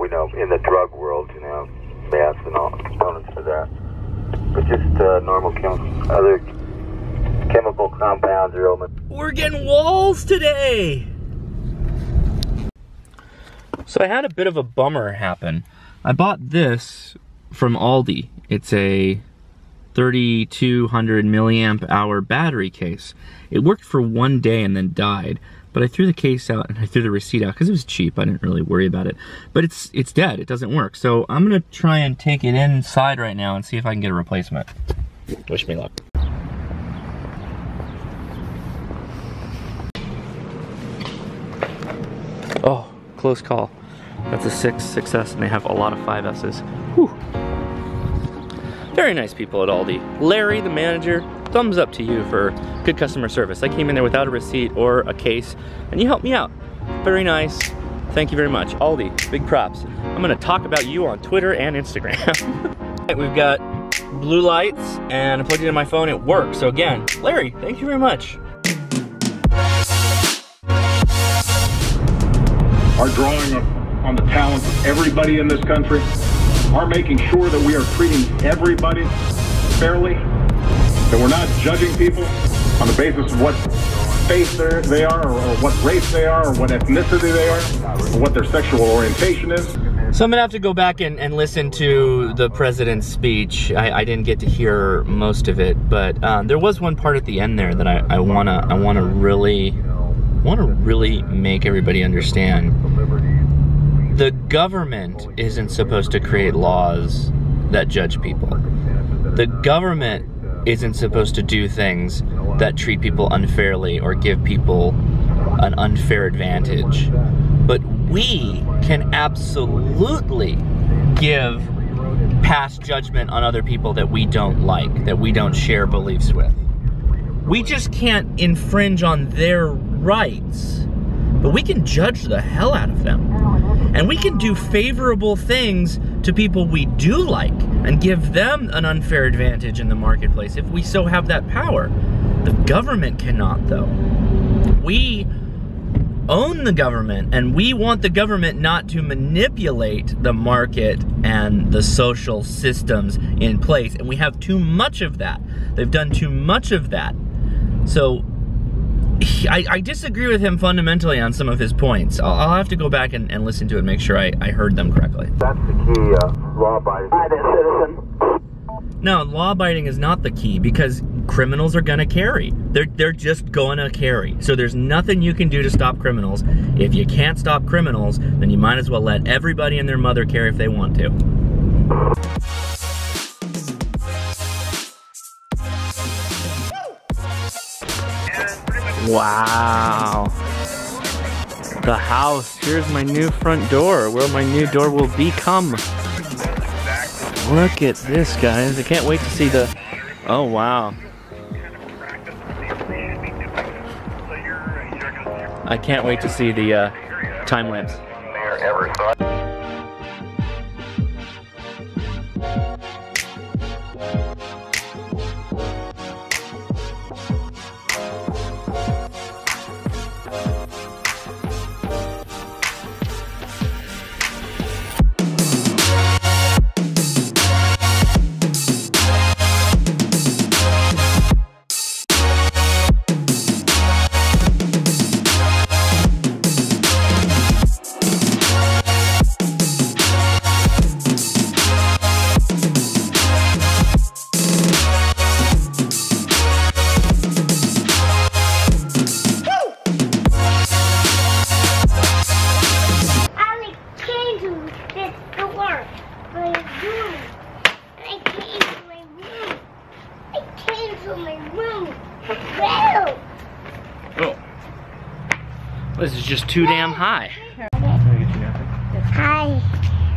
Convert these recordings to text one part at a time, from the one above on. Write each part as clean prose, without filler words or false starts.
we know in the drug world, you know, baths and all components for that. But just normal other chemical compounds or elements. We're getting walls today! So I had a bit of a bummer happen. I bought this from Aldi. It's a 3200 milliamp hour battery case. It worked for one day and then died, but I threw the case out and I threw the receipt out because it was cheap. I didn't really worry about it, but it's dead. It doesn't work. So I'm gonna try and take it inside right now and see if I can get a replacement. Wish me luck. Oh, close call. That's a 6S and they have a lot of 5S's. Whew. Very nice people at Aldi. Larry, the manager, thumbs up to you for good customer service. I came in there without a receipt or a case, and you helped me out. Very nice. Thank you very much. Aldi, big props. I'm gonna talk about you on Twitter and Instagram. We've got blue lights, and I plugged it in my phone, it works. So again, Larry, thank you very much. Our drawing on the talents of everybody in this country, our making sure that we are treating everybody fairly, that we're not judging people on the basis of what faith they are, or what race they are, or what ethnicity they are, or what their sexual orientation is. So I'm gonna have to go back and listen to the president's speech. I didn't get to hear most of it, but there was one part at the end there that I wanna really make everybody understand. The government isn't supposed to create laws that judge people. The government isn't supposed to do things that treat people unfairly or give people an unfair advantage. But we can absolutely give past judgment on other people that we don't like, that we don't share beliefs with. We just can't infringe on their rights, but we can judge the hell out of them. And we can do favorable things to people we do like and give them an unfair advantage in the marketplace if we so have that power. The government cannot, though. We own the government, and we want the government not to manipulate the market and the social systems in place, and we have too much of that. They've done too much of that. So I disagree with him fundamentally on some of his points. I'll have to go back and listen to it and make sure I heard them correctly. That's the key, law-abiding citizen. No, law-abiding is not the key, because criminals are gonna carry. They're just gonna carry. So there's nothing you can do to stop criminals. If you can't stop criminals, then you might as well let everybody and their mother carry if they want to. Wow. The house. Here's my new front door, where my new door will become. Look at this, guys. I can't wait to see the... Oh, wow. I can't wait to see the time lapse. This is just too damn high. Hi.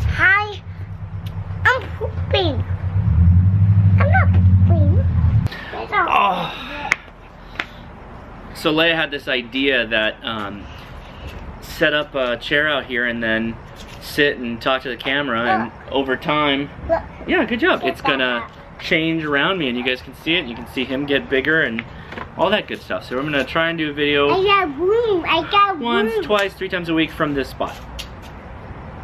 Hi. I'm pooping. I'm not pooping. Oh. So Leia had this idea that set up a chair out here and then sit and talk to the camera, and over time, yeah, good job. It's gonna change around me and you guys can see it, and you can see him get bigger and all that good stuff. So I'm gonna try and do a video I got room. once, twice, 3 times a week from this spot.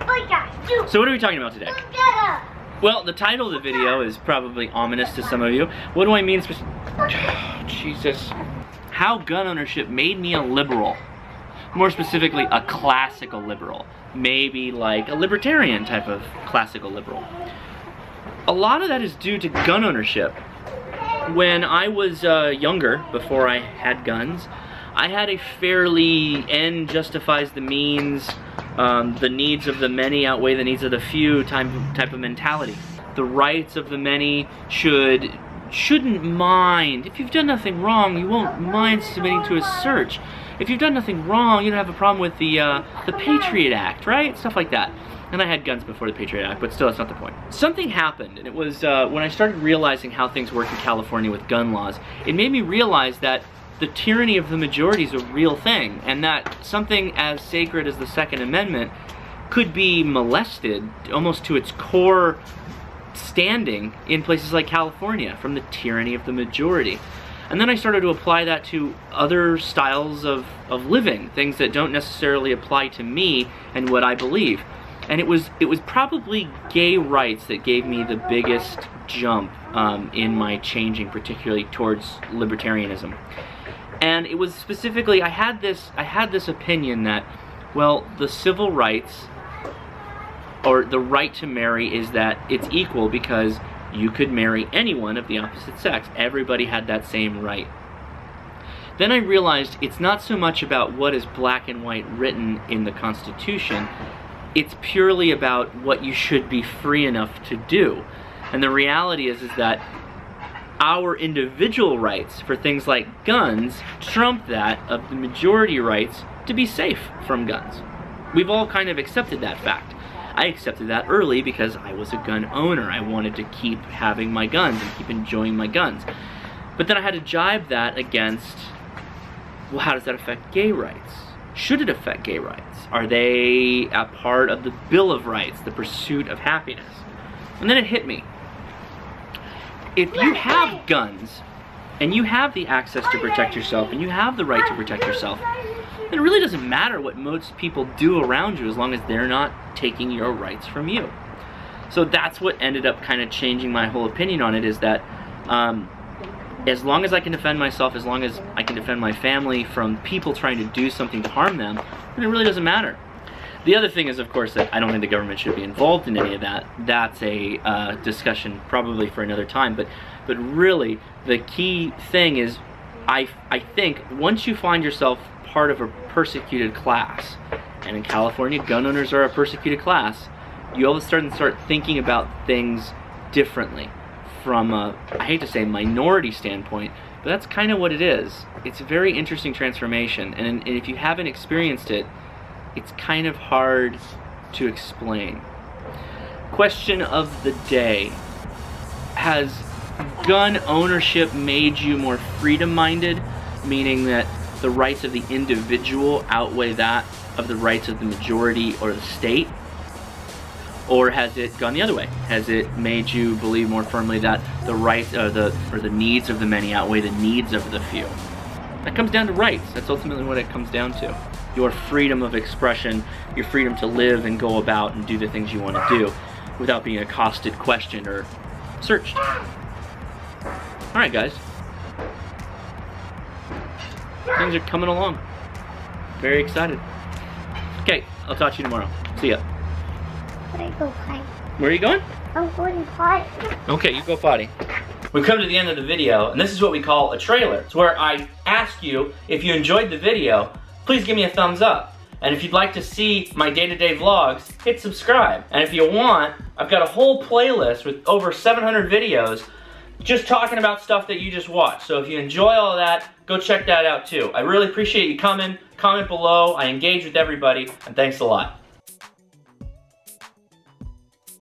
Oh my gosh, dude. So what are we talking about today? Look at her. Well, the title of the video is probably ominous to some of you. What do I mean Jesus. How gun ownership made me a liberal. More specifically, a classical liberal. Maybe like a libertarian type of classical liberal. A lot of that is due to gun ownership. When I was younger, before I had guns, I had a fairly end justifies the means, the needs of the many outweigh the needs of the few type of mentality. The rights of the many shouldn't mind. If you've done nothing wrong, you won't mind submitting to a search. If you've done nothing wrong, you don't have a problem with the Patriot Act, right? Stuff like that. And I had guns before the Patriot Act, but still, that's not the point. Something happened, and it was when I started realizing how things work in California with gun laws, it made me realize that the tyranny of the majority is a real thing, and that something as sacred as the Second Amendment could be molested almost to its core standing in places like California from the tyranny of the majority. And then I started to apply that to other styles of living, things that don't necessarily apply to me and what I believe. And it was probably gay rights that gave me the biggest jump in my changing, particularly towards libertarianism. And it was specifically, I had this opinion that, well, the civil rights, or the right to marry, is that it's equal because you could marry anyone of the opposite sex. Everybody had that same right. Then I realized it's not so much about what is black and white written in the Constitution, it's purely about what you should be free enough to do. And the reality is that our individual rights for things like guns trump that of the majority rights to be safe from guns. We've all kind of accepted that fact. I accepted that early because I was a gun owner. I wanted to keep having my guns and keep enjoying my guns. But then I had to jibe that against, well, how does that affect gay rights? Should it affect gay rights? Are they a part of the Bill of Rights, the pursuit of happiness? And then it hit me. If you have guns, and you have the access to protect yourself, and you have the right to protect yourself, then it really doesn't matter what most people do around you as long as they're not taking your rights from you. So that's what ended up kind of changing my whole opinion on it, is that as long as I can defend myself, as long as I can defend my family from people trying to do something to harm them, then it really doesn't matter. The other thing is, of course, that I don't think the government should be involved in any of that. That's a discussion probably for another time. But really, the key thing is, I think once you find yourself part of a persecuted class, and in California, gun owners are a persecuted class, you all of a sudden start thinking about things differently from a, I hate to say, minority standpoint, but that's kind of what it is. It's a very interesting transformation, and if you haven't experienced it, it's kind of hard to explain. Question of the day. Has gun ownership made you more freedom-minded, meaning that the rights of the individual outweigh that of the rights of the majority or the state? Or has it gone the other way? Has it made you believe more firmly that the rights or the needs of the many outweigh the needs of the few? That comes down to rights. That's ultimately what it comes down to. Your freedom of expression, your freedom to live and go about and do the things you want to do without being accosted, questioned, or searched. Alright, guys. Things are coming along. Very excited. Okay, I'll talk to you tomorrow. See ya. Where are you going? I'm going potty. Okay, you go potty. We've come to the end of the video, and this is what we call a trailer. It's where I ask you, if you enjoyed the video, please give me a thumbs up. And if you'd like to see my day-to-day vlogs, hit subscribe. And if you want, I've got a whole playlist with over 700 videos just talking about stuff that you just watched. So if you enjoy all of that, go check that out too. I really appreciate you coming. Comment below. I engage with everybody, and thanks a lot.